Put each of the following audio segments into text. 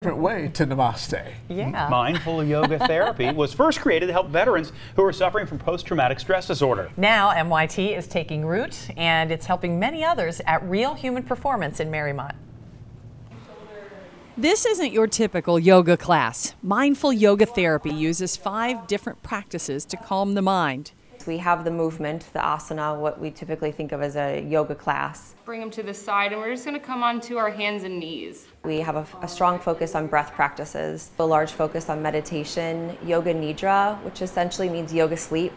different way to Namaste. Yeah. Mindful yoga therapy was first created to help veterans who are suffering from post-traumatic stress disorder. Now MYT is taking root, and it's helping many others at Real Human Performance in Mariemont. This isn't your typical yoga class. Mindful yoga therapy uses 5 different practices to calm the mind. We have the movement, the asana, what we typically think of as a yoga class. Bring them to the side, and we're just going to come onto our hands and knees. We have a strong focus on breath practices, a large focus on meditation, yoga nidra, which essentially means yoga sleep,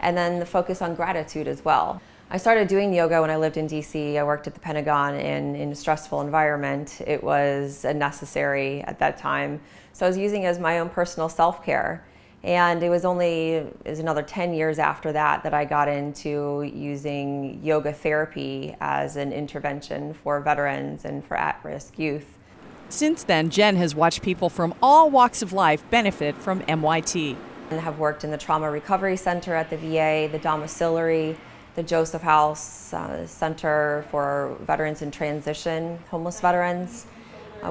and then the focus on gratitude as well. I started doing yoga when I lived in DC. I worked at the Pentagon in a stressful environment. It was necessary at that time. So I was using it as my own personal self-care. And it was another 10 years after that I got into using yoga therapy as an intervention for veterans and for at-risk youth. Since then, Jen has watched people from all walks of life benefit from MYT. And have worked in the Trauma Recovery Center at the VA, the domiciliary, the Joseph House Center for Veterans in Transition, homeless veterans,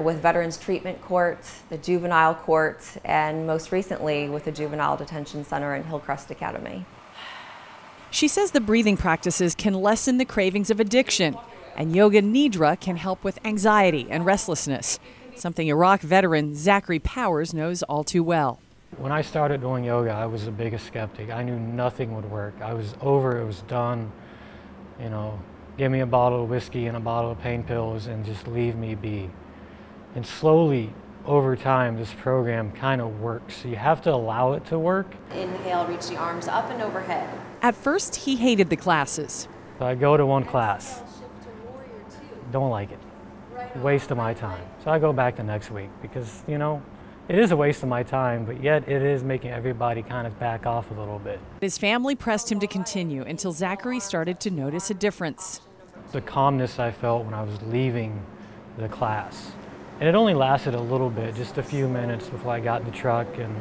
with Veterans Treatment Court, the Juvenile Court, and most recently with the Juvenile Detention Center in Hillcrest Academy. She says the breathing practices can lessen the cravings of addiction, and yoga nidra can help with anxiety and restlessness, something Iraq veteran Zachary Powers knows all too well. When I started doing yoga, I was the biggest skeptic. I knew nothing would work. I was over, it was done. You know, give me a bottle of whiskey and a bottle of pain pills and just leave me be. And slowly, over time, this program kind of works. So you have to allow it to work. Inhale, reach the arms up and overhead. At first, he hated the classes. So I go to one class, don't like it, waste of my time. So I go back the next week because, you know, it is a waste of my time, but yet it is making everybody kind of back off a little bit. His family pressed him to continue until Zachary started to notice a difference. The calmness I felt when I was leaving the class. And it only lasted a little bit, just a few minutes before I got in the truck and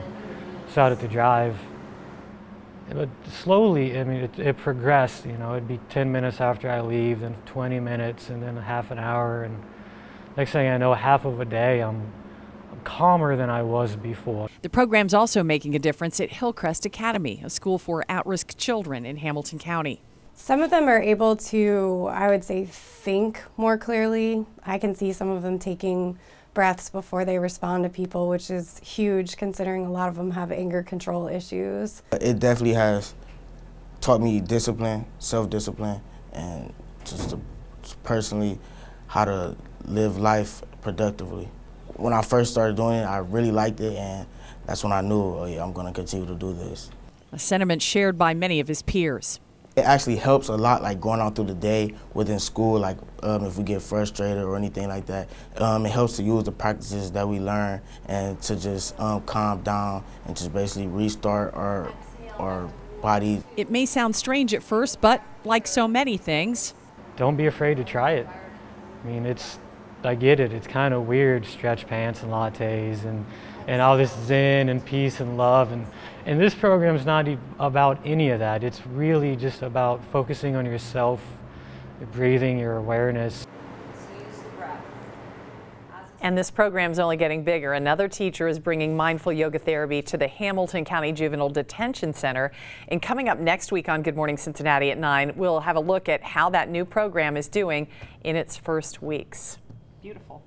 started to drive. But slowly, I mean, it progressed, you know, it'd be 10 minutes after I leave, then 20 minutes, and then half an hour, and next thing I know, half of a day, I'm calmer than I was before. The program's also making a difference at Hillcrest Academy, a school for at-risk children in Hamilton County. Some of them are able to, I would say, think more clearly. I can see some of them taking breaths before they respond to people, which is huge considering a lot of them have anger control issues. It definitely has taught me discipline, self-discipline, and just personally how to live life productively. When I first started doing it, I really liked it, and that's when I knew, oh yeah, I'm going to continue to do this. A sentiment shared by many of his peers. It actually helps a lot, like going out through the day within school, like if we get frustrated or anything like that. It helps to use the practices that we learn and to just calm down and just basically restart our body. It may sound strange at first, but like so many things, don't be afraid to try it. I mean, I get it, it's kind of weird, stretch pants and lattes and all this zen and peace and love. And this program is not about any of that. It's really just about focusing on yourself, your breathing, your awareness. And this program is only getting bigger. Another teacher is bringing mindful yoga therapy to the Hamilton County Juvenile Detention Center. And coming up next week on Good Morning Cincinnati at 9, we'll have a look at how that new program is doing in its first weeks. Beautiful.